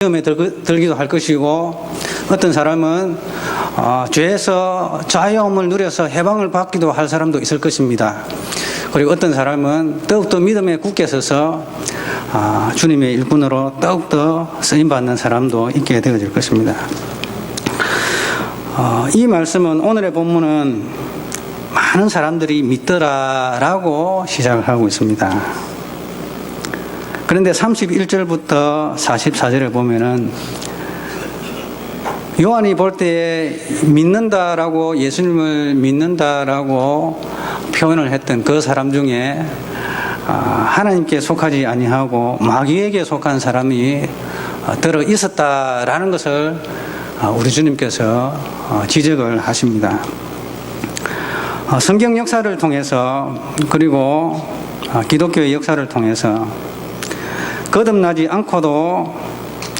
위험에 들기도 할 것이고, 어떤 사람은 죄에서 자유함을 누려서 해방을 받기도 할 사람도 있을 것입니다. 그리고 어떤 사람은 더욱더 믿음에 굳게 서서 주님의 일꾼으로 더욱더 쓰임받는 사람도 있게 되어질 것입니다. 이 말씀은, 오늘의 본문은 많은 사람들이 믿더라라고 시작을 하고 있습니다. 그런데 31절부터 44절에 보면은 요한이 볼 때에 믿는다라고, 예수님을 믿는다라고 표현을 했던 그 사람 중에 하나님께 속하지 아니하고 마귀에게 속한 사람이 들어 있었다라는 것을 우리 주님께서 지적을 하십니다. 성경 역사를 통해서, 그리고 기독교의 역사를 통해서 거듭나지 않고도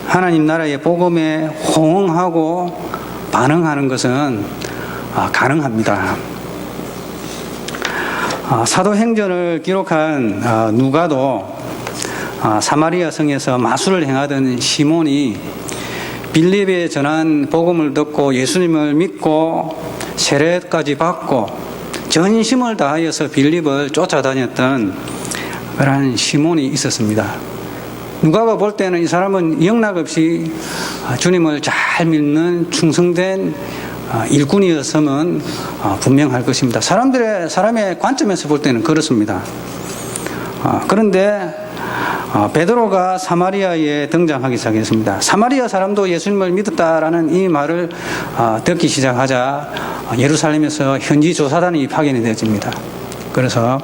하나님 나라의 복음에 호응하고 반응하는 것은 가능합니다. 사도행전을 기록한 누가도 사마리아 성에서 마술을 행하던 시몬이 빌립에 전한 복음을 듣고 예수님을 믿고 세례까지 받고 전심을 다하여서 빌립을 쫓아다녔던 그러한 시몬이 있었습니다. 누가가 볼 때는 이 사람은 영락없이 주님을 잘 믿는 충성된 일꾼이었으면 분명할 것입니다. 사람의 관점에서 볼 때는 그렇습니다. 그런데 베드로가 사마리아에 등장하기 시작했습니다. 사마리아 사람도 예수님을 믿었다라는 이 말을 듣기 시작하자 예루살렘에서 현지 조사단이 파견이 되어집니다. 그래서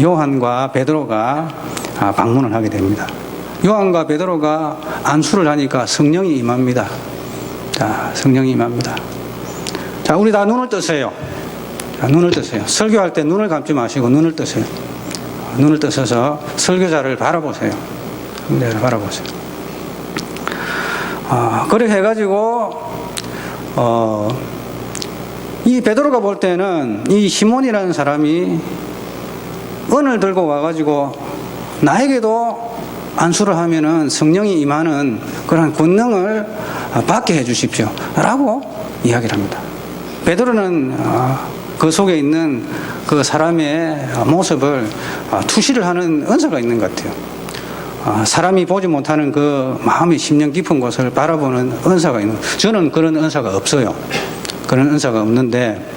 요한과 베드로가 방문을 하게 됩니다. 요한과 베드로가 안수를 하니까 성령이 임합니다. 자, 성령이 임합니다. 자, 우리 다 눈을 뜨세요. 자, 눈을 뜨세요. 설교할 때 눈을 감지 마시고 눈을 뜨세요. 눈을 뜨셔서 설교자를 바라보세요. 네, 바라보세요. 그렇게 해가지고 이 베드로가 볼 때는 이 시몬이라는 사람이 은을 들고 와가지고 나에게도 안수를 하면은 성령이 임하는 그런 권능을 받게 해 주십시오 라고 이야기를 합니다. 베드로는 그 속에 있는 그 사람의 모습을 투시를 하는 은사가 있는 것 같아요. 사람이 보지 못하는 그 마음의 심령 깊은 곳을 바라보는 은사가 있는, 저는 그런 은사가 없어요. 그런 은사가 없는데,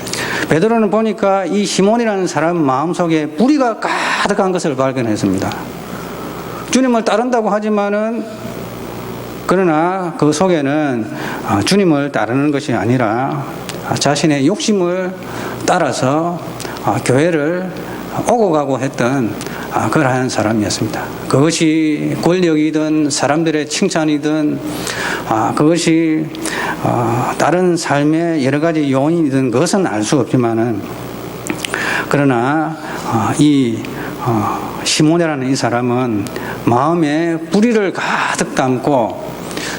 베드로는 보니까 이 시몬이라는 사람 마음속에 뿌리가 가득한 것을 발견했습니다. 주님을 따른다고 하지만은, 그러나 그 속에는 주님을 따르는 것이 아니라 자신의 욕심을 따라서 교회를 오고 가고 했던 그러한 사람이었습니다. 그것이 권력이든 사람들의 칭찬이든 그것이 다른 삶의 여러 가지 요인이든 그것은 알 수 없지만은, 그러나 이 시몬이라는 이 사람은 마음에 뿌리를 가득 담고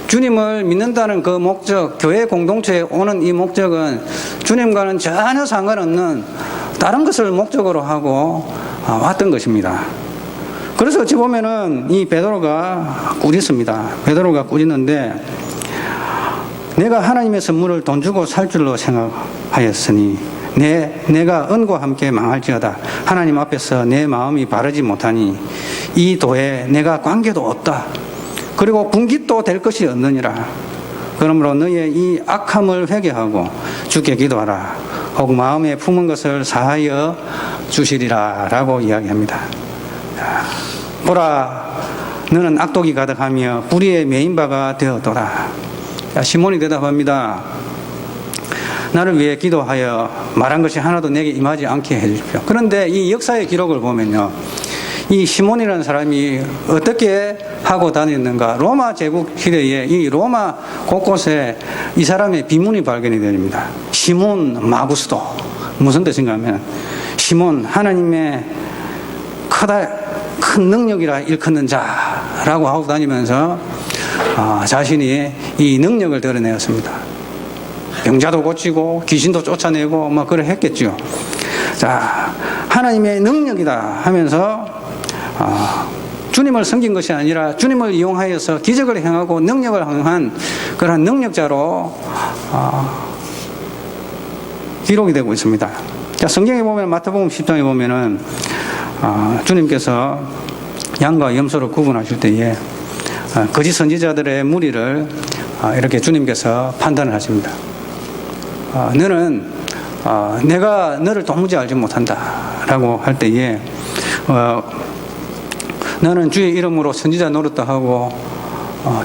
주님을 믿는다는 그 목적, 교회 공동체에 오는 이 목적은 주님과는 전혀 상관없는 다른 것을 목적으로 하고 왔던 것입니다. 그래서 어찌 보면은 이 베드로가 꾸짖습니다. 베드로가 꾸짖는데, 내가 하나님의 선물을 돈 주고 살 줄로 생각하였으니 내가 은과 함께 망할지어다. 하나님 앞에서 내 마음이 바르지 못하니 이 도에 내가 관계도 없다. 그리고 분깃도 될 것이 없느니라. 그러므로 너의 이 악함을 회개하고 주께 기도하라. 혹 마음에 품은 것을 사하여 주시리라 라고 이야기합니다. 보라, 너는 악독이 가득하며 불의에 매인 바가 되었도다. 시몬이 대답합니다. 나를 위해 기도하여 말한 것이 하나도 내게 임하지 않게 해주십시오. 그런데 이 역사의 기록을 보면요, 이 시몬이라는 사람이 어떻게 하고 다녔는가? 로마 제국 시대에 이 로마 곳곳에 이 사람의 비문이 발견이 됩니다. 시몬 마구스도. 무슨 뜻인가 하면, 시몬, 하나님의 큰 능력이라 일컫는 자라고 하고 다니면서 자신이 이 능력을 드러내었습니다. 병자도 고치고 귀신도 쫓아내고 뭐 그래 했겠죠. 자, 하나님의 능력이다 하면서 주님을 섬긴 것이 아니라 주님을 이용하여서 기적을 행하고 능력을 행한 그러한 능력자로 기록이 되고 있습니다. 자, 성경에 보면 마태복음 10장에 보면은 주님께서 양과 염소를 구분하실 때에 거짓 선지자들의 무리를 이렇게 주님께서 판단을 하십니다. 너는 내가 너를 도무지 알지 못한다 라고 할 때에 너는 주의 이름으로 선지자 노릇도 하고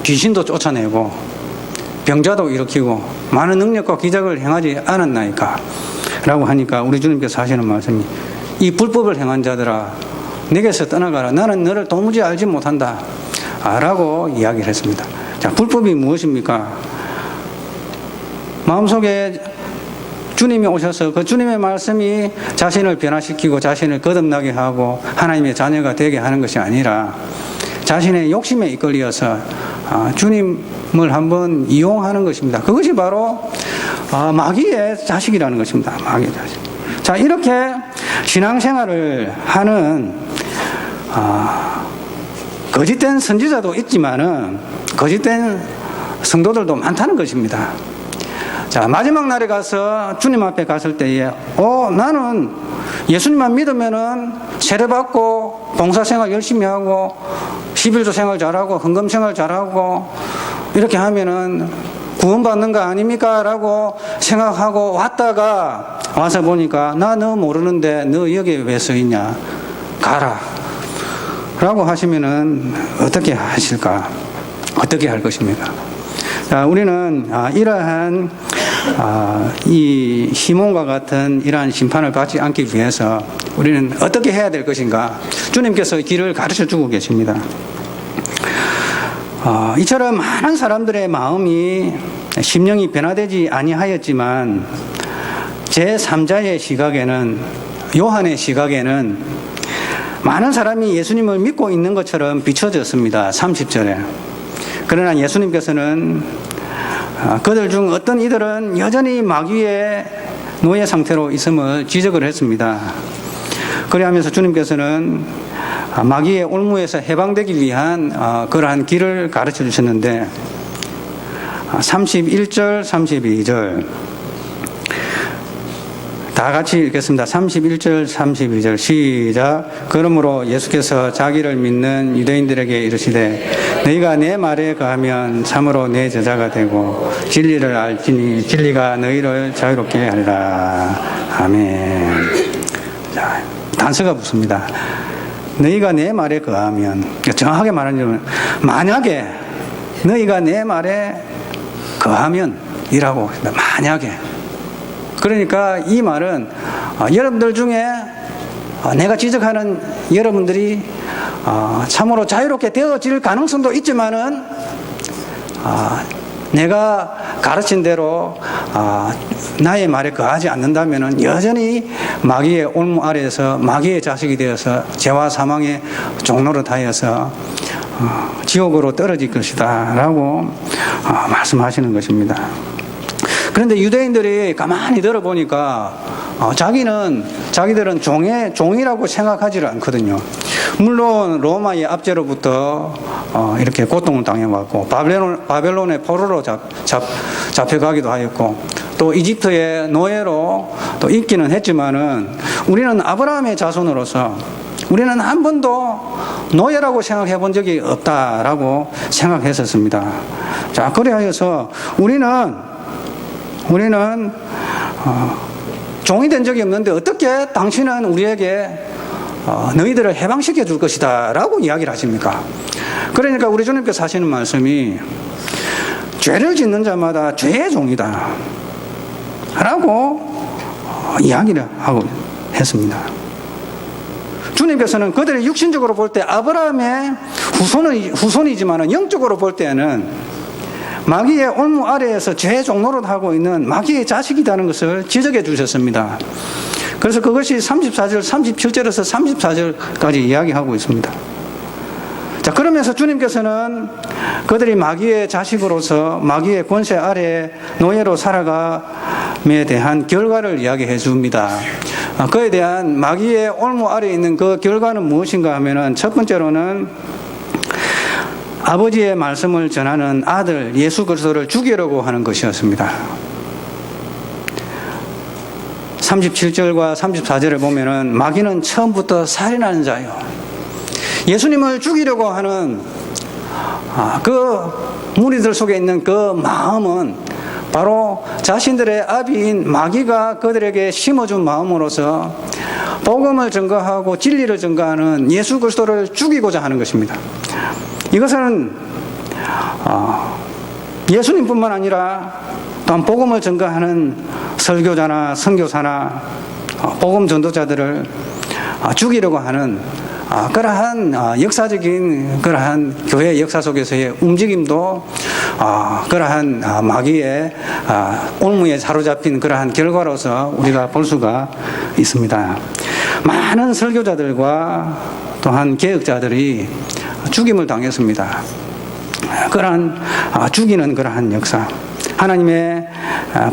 귀신도 쫓아내고 병자도 일으키고 많은 능력과 기적을 행하지 않았나이까 라고 하니까 우리 주님께서 하시는 말씀이 이 불법을 행한 자들아 내게서 떠나가라 나는 너를 도무지 알지 못한다 라고 이야기를 했습니다. 자, 불법이 무엇입니까? 마음속에 주님이 오셔서 그 주님의 말씀이 자신을 변화시키고 자신을 거듭나게 하고 하나님의 자녀가 되게 하는 것이 아니라 자신의 욕심에 이끌려서 주님을 한번 이용하는 것입니다. 그것이 바로 마귀의 자식이라는 것입니다. 마귀의 자식. 자, 이렇게 신앙생활을 하는 거짓된 선지자도 있지만은 거짓된 성도들도 많다는 것입니다. 자, 마지막 날에 가서 주님 앞에 갔을 때에 나는 예수님만 믿으면은 세례받고 봉사생활 열심히 하고 11조 생활 잘하고 헌금 생활 잘하고 이렇게 하면은 구원받는 거 아닙니까? 라고 생각하고 왔다가 와서 보니까 나 너 모르는데 너 여기에 왜 서 있냐? 가라 라고 하시면은 어떻게 하실까? 어떻게 할 것입니까? 자, 우리는 이러한 이 시몬과 같은 이러한 심판을 받지 않기 위해서 우리는 어떻게 해야 될 것인가? 주님께서 길을 가르쳐 주고 계십니다. 이처럼 많은 사람들의 마음이 심령이 변화되지 아니하였지만 제3자의 시각에는 요한의 시각에는 많은 사람이 예수님을 믿고 있는 것처럼 비춰졌습니다. 30절에. 그러나 예수님께서는 그들 중 어떤 이들은 여전히 마귀의 노예 상태로 있음을 지적을 했습니다. 그래하면서 주님께서는 마귀의 올무에서 해방되기 위한 그러한 길을 가르쳐 주셨는데 31절, 32절 다 같이 읽겠습니다. 31절, 32절 시작. 그러므로 예수께서 자기를 믿는 유대인들에게 이르시되 너희가 내 말에 거하면 참으로 내 제자가 되고 진리를 알지니 진리가 너희를 자유롭게 하리라. 아멘. 자, 단서가 붙습니다. 너희가 내 말에 거하면, 정확하게 말하자면 만약에 너희가 내 말에 거하면 이라고 합니다. 만약에. 그러니까 이 말은 여러분들 중에 내가 지적하는 여러분들이 참으로 자유롭게 되어질 가능성도 있지만은 내가 가르친 대로 나의 말에 거하지 않는다면은 여전히 마귀의 올무 아래에서 마귀의 자식이 되어서 죄와 사망의 종노릇하여서 지옥으로 떨어질 것이다 라고 말씀하시는 것입니다. 그런데 유대인들이 가만히 들어보니까 자기들은 종이라고 생각하지를 않거든요. 물론 로마의 압제로부터 이렇게 고통을 당해왔고 바벨론의 포로로 잡혀가기도 하였고 또 이집트의 노예로 또 있기는 했지만은 우리는 아브라함의 자손으로서 우리는 한 번도 노예라고 생각해 본 적이 없다라고 생각했었습니다. 자, 그래서 우리는 종이 된 적이 없는데 어떻게 당신은 우리에게 너희들을 해방시켜 줄 것이다 라고 이야기를 하십니까? 그러니까 우리 주님께서 하시는 말씀이 죄를 짓는 자마다 죄의 종이다 라고 이야기를 하고 했습니다. 주님께서는 그들이 육신적으로 볼 때 아브라함의 후손이지만 영적으로 볼 때는 마귀의 올무 아래에서 죄 종노릇 하고 있는 마귀의 자식이라는 것을 지적해 주셨습니다. 그래서 그것이 34절, 37절에서 34절까지 이야기하고 있습니다. 자, 그러면서 주님께서는 그들이 마귀의 자식으로서 마귀의 권세 아래 노예로 살아감에 대한 결과를 이야기해 줍니다. 그에 대한 마귀의 올무 아래에 있는 그 결과는 무엇인가 하면은 첫 번째로는 아버지의 말씀을 전하는 아들 예수 그리스도를 죽이려고 하는 것이었습니다. 37절과 34절을 보면은 마귀는 처음부터 살인하는 자요. 예수님을 죽이려고 하는 그 무리들 속에 있는 그 마음은 바로 자신들의 아비인 마귀가 그들에게 심어준 마음으로서 복음을 증거하고 진리를 증거하는 예수 그리스도를 죽이고자 하는 것입니다. 이것은 예수님뿐만 아니라 또한 복음을 증거하는 설교자나 선교사나 복음 전도자들을 죽이려고 하는 그러한 역사적인 그러한 교회 역사 속에서의 움직임도 그러한 마귀의 올무에 사로잡힌 그러한 결과로서 우리가 볼 수가 있습니다. 많은 설교자들과 또한 개혁자들이 죽임을 당했습니다. 그러한 죽이는 그러한 역사, 하나님의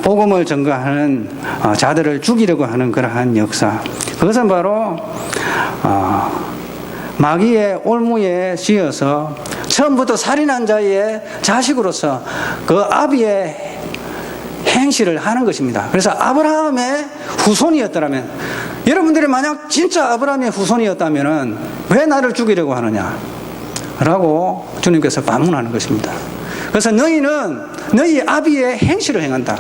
복음을 증거하는 자들을 죽이려고 하는 그러한 역사, 그것은 바로 마귀의 올무에 씌어서 처음부터 살인한 자의 자식으로서 그 아비의 행실을 하는 것입니다. 그래서 아브라함의 후손이었더라면, 여러분들이 만약 진짜 아브라함의 후손이었다면 왜 나를 죽이려고 하느냐 라고 주님께서 반문하는 것입니다. 그래서 너희는 너희 아비의 행실을 행한다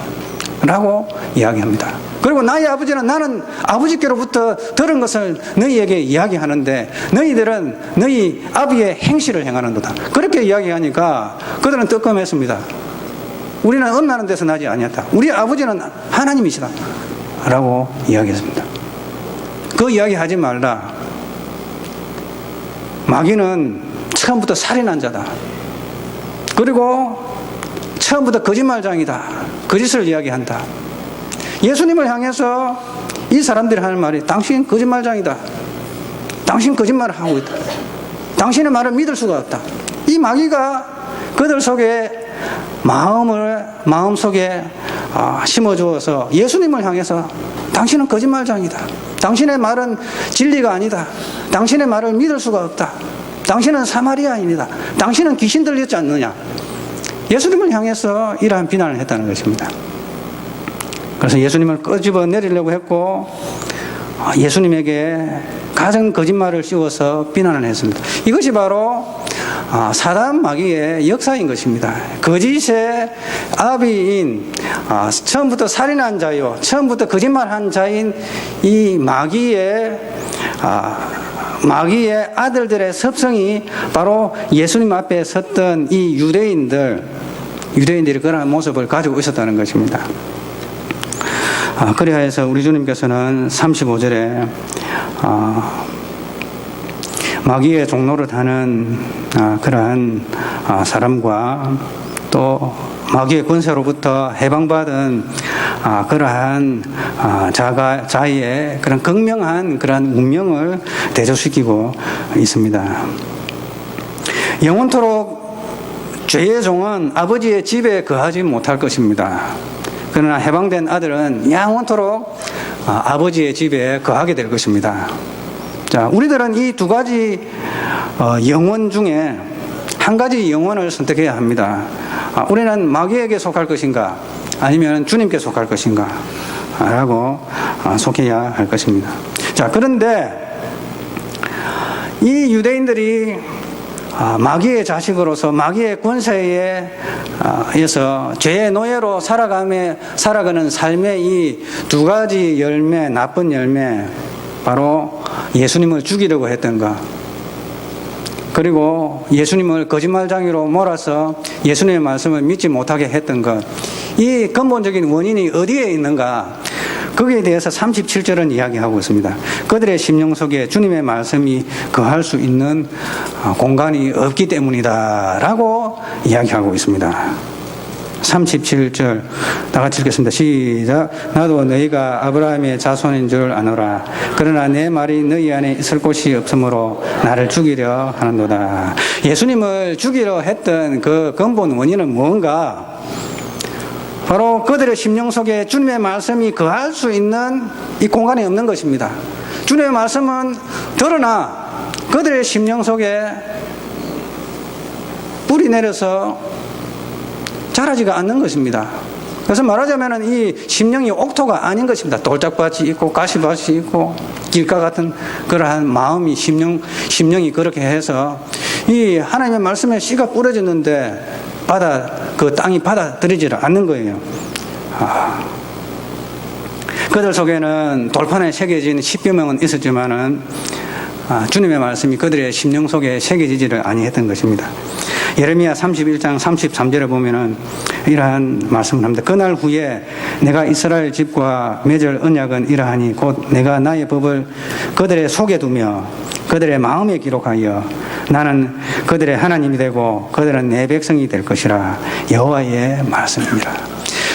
라고 이야기합니다. 그리고 나의 아버지는 나는 아버지께로부터 들은 것을 너희에게 이야기하는데 너희들은 너희 아비의 행실을 행하는도다. 그렇게 이야기하니까 그들은 뜨끔했습니다. 우리는 음나는 데서 나지 아니었다. 우리 아버지는 하나님이시다 라고 이야기했습니다. 그 이야기 하지 말라. 마귀는 처음부터 살인한 자다. 그리고 처음부터 거짓말장이다. 거짓을 이야기한다. 예수님을 향해서 이 사람들이 하는 말이 당신 거짓말장이다. 당신 거짓말을 하고 있다. 당신의 말을 믿을 수가 없다. 이 마귀가 그들 속에 마음속에 심어주어서 예수님을 향해서 당신은 거짓말장이다. 당신의 말은 진리가 아니다. 당신의 말을 믿을 수가 없다. 당신은 사마리아인이다. 당신은 귀신 들렸지 않느냐. 예수님을 향해서 이러한 비난을 했다는 것입니다. 그래서 예수님을 끄집어 내리려고 했고 예수님에게 가장 거짓말을 씌워서 비난을 했습니다. 이것이 바로 사단 마귀의 역사인 것입니다. 거짓의 아비인 처음부터 살인한 자요, 처음부터 거짓말한 자인 이 마귀의 아들들의 섭성이 바로 예수님 앞에 섰던 이 유대인들이 그런 모습을 가지고 있었다는 것입니다. 그리하여서 우리 주님께서는 35절에 마귀의 종로를 하는 그러한 사람과 또 마귀의 권세로부터 해방받은 그러한 자의 그런 극명한 그러한 운명을 대조시키고 있습니다. 영원토록 죄의 종은 아버지의 집에 거하지 못할 것입니다. 그러나 해방된 아들은 영원토록 아버지의 집에 거하게 될 것입니다. 자, 우리들은 이 두 가지 영혼 중에 한 가지 영혼을 선택해야 합니다. 우리는 마귀에게 속할 것인가 아니면 주님께 속할 것인가 라고 속해야 할 것입니다. 자, 그런데 이 유대인들이 마귀의 자식으로서 마귀의 권세에 의해서 죄의 노예로 살아가는 삶의 이 두 가지 열매, 나쁜 열매, 바로 예수님을 죽이려고 했던 것, 그리고 예수님을 거짓말장이로 몰아서 예수님의 말씀을 믿지 못하게 했던 것, 이 근본적인 원인이 어디에 있는가, 거기에 대해서 37절은 이야기하고 있습니다. 그들의 심령 속에 주님의 말씀이 거할 수 있는 공간이 없기 때문이다 라고 이야기하고 있습니다. 37절 다 같이 읽겠습니다. 시작. 나도 너희가 아브라함의 자손인 줄 아노라. 그러나 내 말이 너희 안에 있을 곳이 없으므로 나를 죽이려 하는도다. 예수님을 죽이려 했던 그 근본 원인은 뭔가? 바로 그들의 심령 속에 주님의 말씀이 거할 수 있는 이 공간이 없는 것입니다. 주님의 말씀은 드러나 그들의 심령 속에 뿌리 내려서 자라지가 않는 것입니다. 그래서 말하자면 이 심령이 옥토가 아닌 것입니다. 돌짝밭이 있고 가시밭이 있고 길가 같은 그러한 마음이 심령이 그렇게 해서 이 하나님의 말씀에 씨가 뿌려졌는데 그 땅이 받아들이지를 않는 거예요. 그들 속에는 돌판에 새겨진 십계명은 있었지만은 주님의 말씀이 그들의 심령 속에 새겨지지를 아니했던 것입니다. 예레미야 31장 33절에 보면은 이러한 말씀을 합니다. 그날 후에 내가 이스라엘 집과 맺을 언약은 이러하니 곧 내가 나의 법을 그들의 속에 두며 그들의 마음에 기록하여 나는 그들의 하나님이 되고 그들은 내 백성이 될 것이라. 여호와의 말씀입니다.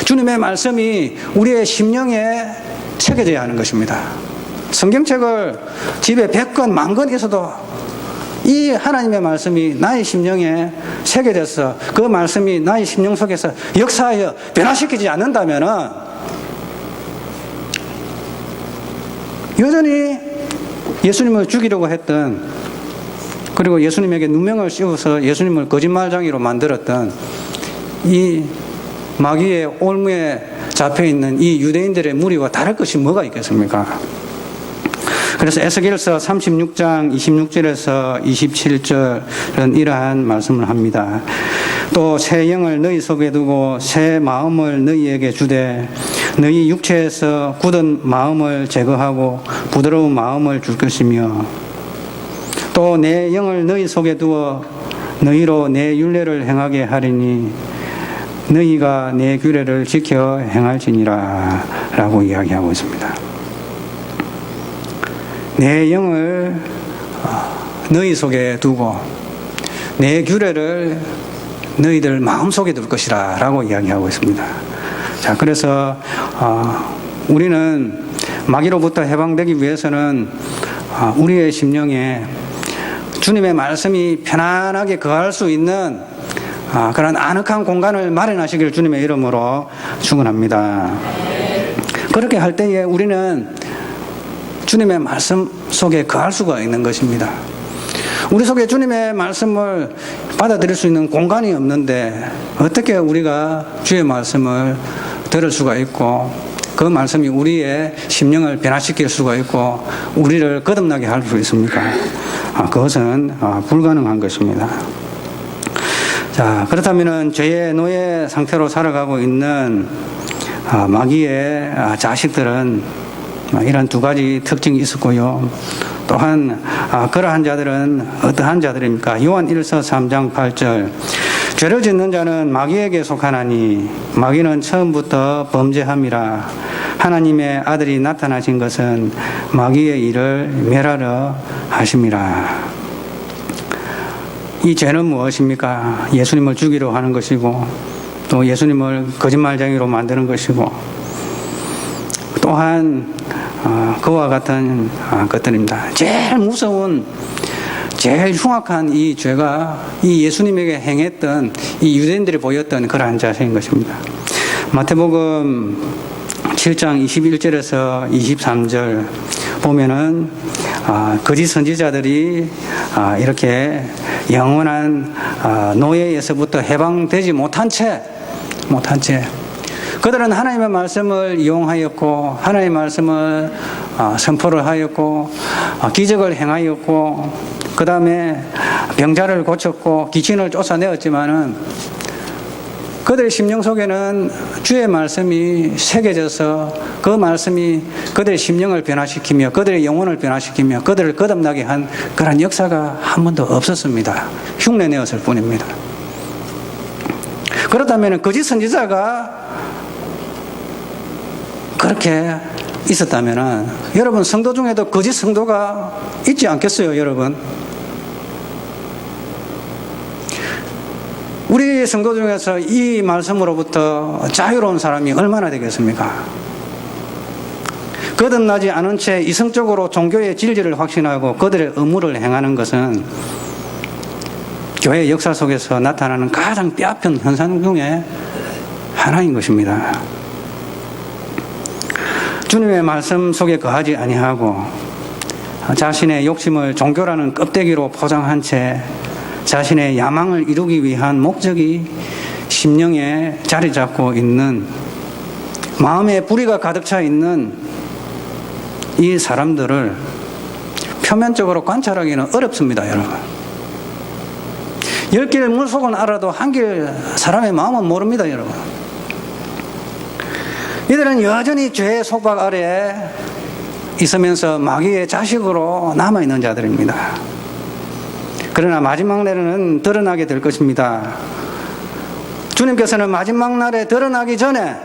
주님의 말씀이 우리의 심령에 새겨져야 하는 것입니다. 성경책을 집에 100권, 1000권 있어도 이 하나님의 말씀이 나의 심령에 새겨져서 그 말씀이 나의 심령 속에서 역사하여 변화시키지 않는다면 여전히 예수님을 죽이려고 했던, 그리고 예수님에게 누명을 씌워서 예수님을 거짓말장이로 만들었던 이 마귀의 올무에 잡혀있는 이 유대인들의 무리와 다를 것이 뭐가 있겠습니까? 그래서 에스겔서 36장 26절에서 27절은 이러한 말씀을 합니다. 또 새 영을 너희 속에 두고 새 마음을 너희에게 주되 너희 육체에서 굳은 마음을 제거하고 부드러운 마음을 줄 것이며 또 내 영을 너희 속에 두어 너희로 내 율례를 행하게 하리니 너희가 내 규례를 지켜 행할지니라 라고 이야기하고 있습니다. 내 영을 너희 속에 두고 내 규례를 너희들 마음속에 둘 것이라 라고 이야기하고 있습니다. 자, 그래서 우리는 마귀로부터 해방되기 위해서는 우리의 심령에 주님의 말씀이 편안하게 거할 수 있는 그런 아늑한 공간을 마련하시길 주님의 이름으로 축원합니다. 그렇게 할 때에 우리는 주님의 말씀 속에 거할 수가 있는 것입니다. 우리 속에 주님의 말씀을 받아들일 수 있는 공간이 없는데 어떻게 우리가 주의 말씀을 들을 수가 있고 그 말씀이 우리의 심령을 변화시킬 수가 있고 우리를 거듭나게 할 수 있습니까? 그것은 불가능한 것입니다. 자, 그렇다면 죄의 노예 상태로 살아가고 있는 마귀의 자식들은 이런 두 가지 특징이 있었고요. 또한 그러한 자들은 어떠한 자들입니까? 요한 1서 3장 8절 죄를 짓는 자는 마귀에게 속하나니 마귀는 처음부터 범죄함이라. 하나님의 아들이 나타나신 것은 마귀의 일을 멸하려 하심이라. 이 죄는 무엇입니까? 예수님을 죽이려 하는 것이고 또 예수님을 거짓말쟁이로 만드는 것이고 또한 그와 같은 것들입니다. 제일 무서운, 제일 흉악한 이 죄가 이 예수님에게 행했던 이 유대인들이 보였던 그러한 자세인 것입니다. 마태복음 7장 21절에서 23절 보면은 거짓 선지자들이 이렇게 영원한 노예에서부터 해방되지 못한 채 그들은 하나님의 말씀을 이용하였고 하나님의 말씀을 선포를 하였고 기적을 행하였고 그 다음에 병자를 고쳤고 귀신을 쫓아내었지만은 그들의 심령 속에는 주의 말씀이 새겨져서 그 말씀이 그들의 심령을 변화시키며 그들의 영혼을 변화시키며 그들을 거듭나게 한 그런 역사가 한 번도 없었습니다. 흉내내었을 뿐입니다. 그렇다면 거짓 선지자가 그렇게 있었다면 여러분 성도 중에도 거짓 성도가 있지 않겠어요, 여러분? 우리 성도 중에서 이 말씀으로부터 자유로운 사람이 얼마나 되겠습니까? 거듭나지 않은 채 이성적으로 종교의 진리를 확신하고 그들의 의무를 행하는 것은 교회 역사 속에서 나타나는 가장 뼈아픈 현상 중에 하나인 것입니다. 주님의 말씀 속에 거하지 아니하고 자신의 욕심을 종교라는 껍데기로 포장한 채 자신의 야망을 이루기 위한 목적이 심령에 자리 잡고 있는, 마음에 불의가 가득 차 있는 이 사람들을 표면적으로 관찰하기는 어렵습니다, 여러분. 10길 물속은 알아도 한 길 사람의 마음은 모릅니다, 여러분. 이들은 여전히 죄의 속박 아래에 있으면서 마귀의 자식으로 남아있는 자들입니다. 그러나 마지막 날에는 드러나게 될 것입니다. 주님께서는 마지막 날에 드러나기 전에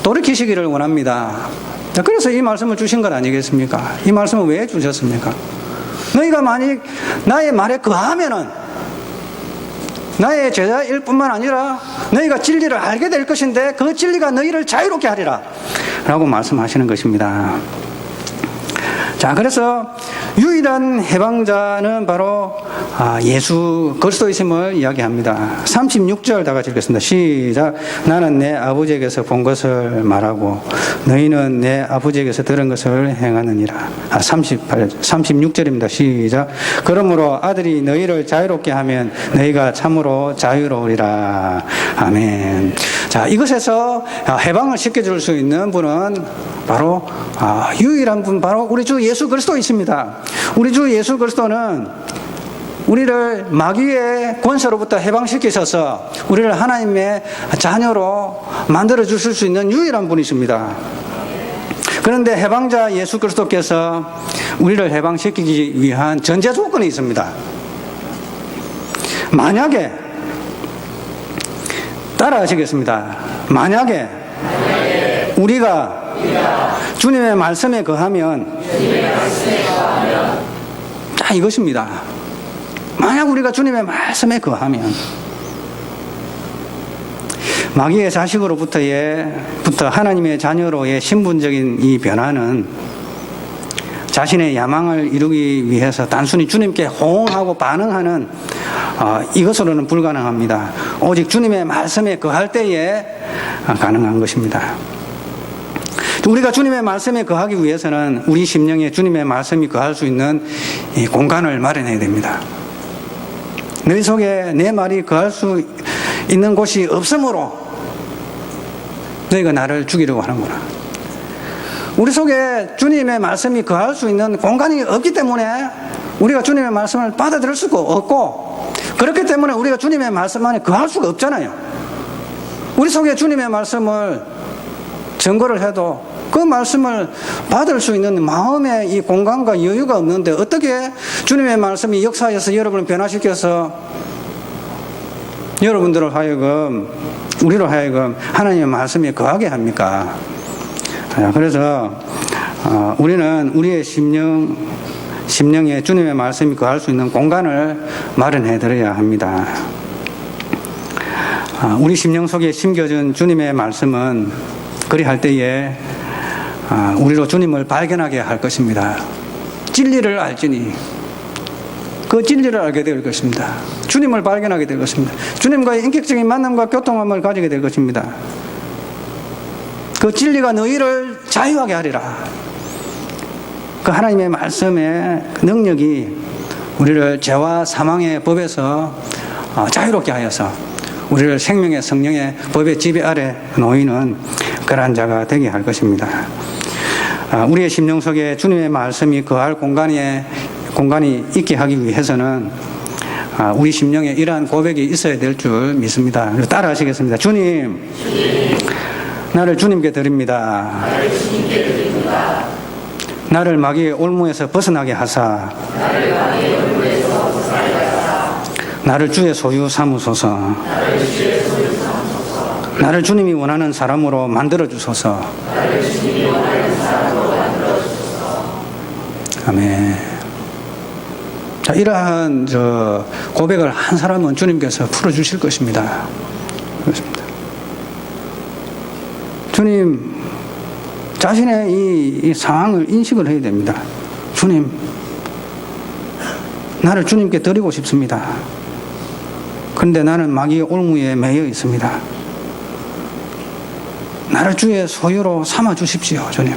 돌이키시기를 원합니다. 그래서 이 말씀을 주신 것 아니겠습니까? 이 말씀을 왜 주셨습니까? 너희가 만약 나의 말에 거하면은 나의 제자일 뿐만 아니라 너희가 진리를 알게 될 것인데 그 진리가 너희를 자유롭게 하리라 라고 말씀하시는 것입니다. 자, 그래서 유일한 해방자는 바로 예수 그리스도이심을 이야기합니다. 36절 다 같이 읽겠습니다. 시작. 나는 내 아버지에게서 본 것을 말하고 너희는 내 아버지에게서 들은 것을 행하느니라. 36절입니다. 시작. 그러므로 아들이 너희를 자유롭게 하면 너희가 참으로 자유로우리라. 아멘. 자, 이것에서 해방을 시켜줄 수 있는 분은 바로 유일한 분, 바로 우리 주 예수 그리스도이십니다. 우리 주 예수 그리스도는 우리를 마귀의 권세로부터 해방시키셔서 우리를 하나님의 자녀로 만들어 주실 수 있는 유일한 분이십니다. 그런데 해방자 예수 그리스도께서 우리를 해방시키기 위한 전제 조건이 있습니다. 만약에 따라하시겠습니다. 만약에 우리가 주님의 말씀에 거하면, 자, 이것입니다. 만약 우리가 주님의 말씀에 거하면, 마귀의 자식으로부터 하나님의 자녀로의 신분적인 이 변화는 자신의 야망을 이루기 위해서 단순히 주님께 호응하고 반응하는 이것으로는 불가능합니다. 오직 주님의 말씀에 거할 때에 가능한 것입니다. 우리가 주님의 말씀에 거하기 위해서는 우리 심령에 주님의 말씀이 거할 수 있는 이 공간을 마련해야 됩니다. 너희 속에 내 말이 거할 수 있는 곳이 없으므로 너희가 나를 죽이려고 하는구나. 우리 속에 주님의 말씀이 거할 수 있는 공간이 없기 때문에 우리가 주님의 말씀을 받아들일 수가 없고, 그렇기 때문에 우리가 주님의 말씀 안에 거할 수가 없잖아요. 우리 속에 주님의 말씀을 증거를 해도 그 말씀을 받을 수 있는 마음의 이 공간과 여유가 없는데 어떻게 주님의 말씀이 역사해서 여러분을 변화시켜서 여러분들을 하여금, 우리로 하여금 하나님의 말씀에 거하게 합니까? 그래서 우리는 우리의 심령에 주님의 말씀이 거할 수 있는 공간을 마련해 드려야 합니다. 우리 심령 속에 심겨진 주님의 말씀은 그리할 때에 우리로 주님을 발견하게 할 것입니다. 진리를 알지니 그 진리를 알게 될 것입니다. 주님을 발견하게 될 것입니다. 주님과의 인격적인 만남과 교통함을 가지게 될 것입니다. 그 진리가 너희를 자유하게 하리라. 그 하나님의 말씀의 능력이 우리를 죄와 사망의 법에서 자유롭게 하여서 우리를 생명의 성령의 법의 지배 아래 놓이는 그러한 자가 되게 할 것입니다. 우리의 심령 속에 주님의 말씀이 거할 공간이 있게 하기 위해서는 우리 심령에 이러한 고백이 있어야 될 줄 믿습니다. 따라 하시겠습니다. 주님, 나를 주님께 드립니다. 나를 마귀의 올무에서 벗어나게 하사 나를 주의 소유 삼으소서. 나를 주님이 원하는 사람으로 만들어 주소서. 아멘. 자, 이러한 고백을 한 사람은 주님께서 풀어주실 것입니다. 그렇습니다. 주님, 자신의 이 상황을 인식을 해야 됩니다. 주님, 나를 주님께 드리고 싶습니다. 그런데 나는 마귀의 올무에 매여 있습니다. 나를 주의 소유로 삼아 주십시오, 주님.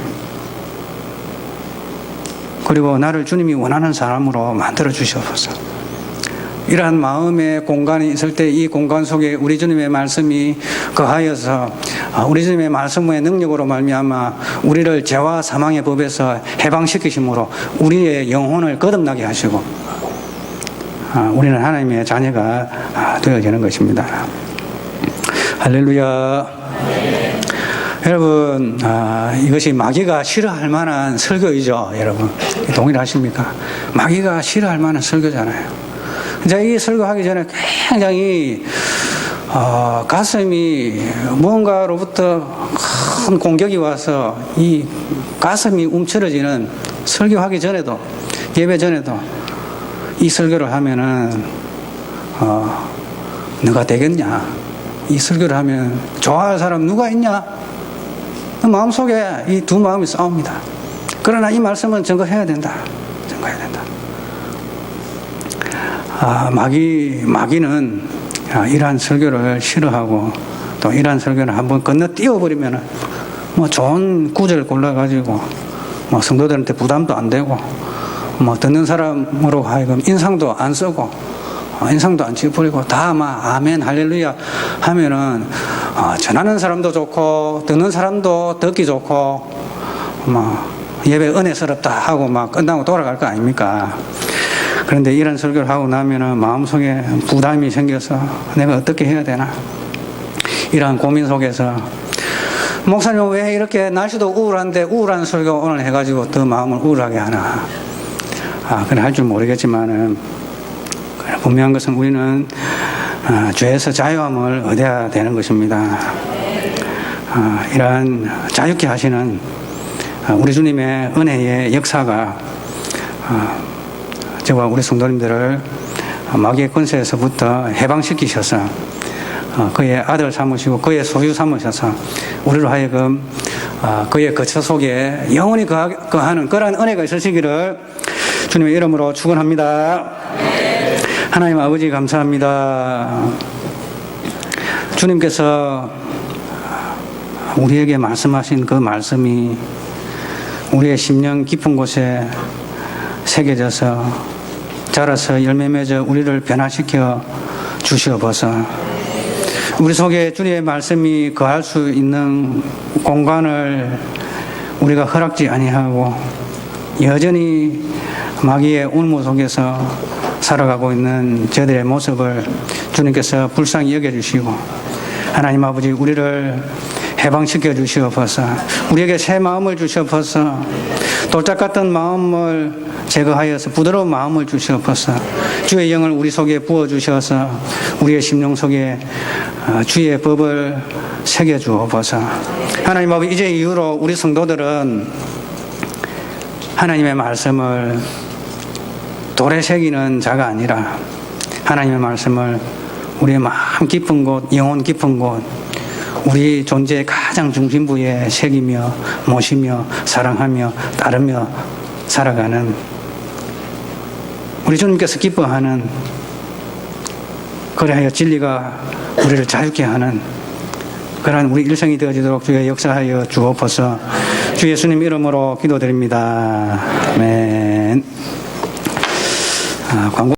그리고 나를 주님이 원하는 사람으로 만들어 주시옵소서. 이러한 마음의 공간이 있을 때 이 공간 속에 우리 주님의 말씀이 거하여서 우리 주님의 말씀의 능력으로 말미암아 우리를 죄와 사망의 법에서 해방시키심으로 우리의 영혼을 거듭나게 하시고 우리는 하나님의 자녀가 되어지는 것입니다. 할렐루야. 여러분, 이것이 마귀가 싫어할 만한 설교이죠, 여러분. 동일하십니까? 마귀가 싫어할 만한 설교잖아요. 이제 이 설교하기 전에 굉장히 가슴이 무언가로부터 큰 공격이 와서 이 가슴이 움츠러지는 설교하기 전에도, 예배 전에도 이 설교를 하면은 누가 되겠냐? 이 설교를 하면 좋아할 사람 누가 있냐? 마음속에 이 두 마음이 싸웁니다. 그러나 이 말씀은 증거해야 된다. 증거해야 된다. 마귀는 이러한 설교를 싫어하고 또 이러한 설교를 한번 건너뛰어버리면 뭐 좋은 구절 골라가지고 뭐 성도들한테 부담도 안 되고 뭐 듣는 사람으로 하여금 인상도 안 쓰고 인상도 안 지어버리고 다 막 아멘 할렐루야 하면은 전하는 사람도 좋고 듣는 사람도 듣기 좋고 뭐 예배 은혜스럽다 하고 막 끝나고 돌아갈 거 아닙니까? 그런데 이런 설교를 하고 나면은 마음속에 부담이 생겨서 내가 어떻게 해야 되나? 이러한 고민 속에서 목사님 왜 이렇게 날씨도 우울한데 우울한 설교 오늘 해가지고 더 마음을 우울하게 하나? 그래 할 줄 모르겠지만은 분명한 것은 우리는 죄에서 자유함을 얻어야 되는 것입니다. 이러한 자유케 하시는 우리 주님의 은혜의 역사가 저와 우리 성도님들을 마귀의 권세에서부터 해방시키셔서 그의 아들 삼으시고 그의 소유 삼으셔서 우리로 하여금 그의 거처 속에 영원히 거하는 그러한 은혜가 있으시기를 주님의 이름으로 축원합니다. 하나님 아버지 감사합니다. 주님께서 우리에게 말씀하신 그 말씀이 우리의 심령 깊은 곳에 새겨져서 자라서 열매 맺어 우리를 변화시켜 주시옵소서. 우리 속에 주님의 말씀이 거할 수 있는 공간을 우리가 허락지 아니하고 여전히 마귀의 울무 속에서 살아가고 있는 저들의 모습을 주님께서 불쌍히 여겨주시고 하나님 아버지 우리를 해방시켜 주시옵소서. 우리에게 새 마음을 주시옵소서. 돌짝 같은 마음을 제거하여서 부드러운 마음을 주시옵소서. 주의 영을 우리 속에 부어주셔서 우리의 심령 속에 주의 법을 새겨주옵소서. 하나님 아버지 이제 이후로 우리 성도들은 하나님의 말씀을 돌에 새기는 자가 아니라 하나님의 말씀을 우리의 마음 깊은 곳, 영혼 깊은 곳, 우리 존재의 가장 중심부에 새기며 모시며 사랑하며 따르며 살아가는 우리 주님께서 기뻐하는 그래야 진리가 우리를 자유케 하는 그러한 우리 일생이 되어지도록 주의 역사하여 주옵소서. 주 예수님 이름으로 기도드립니다. 아멘. 광고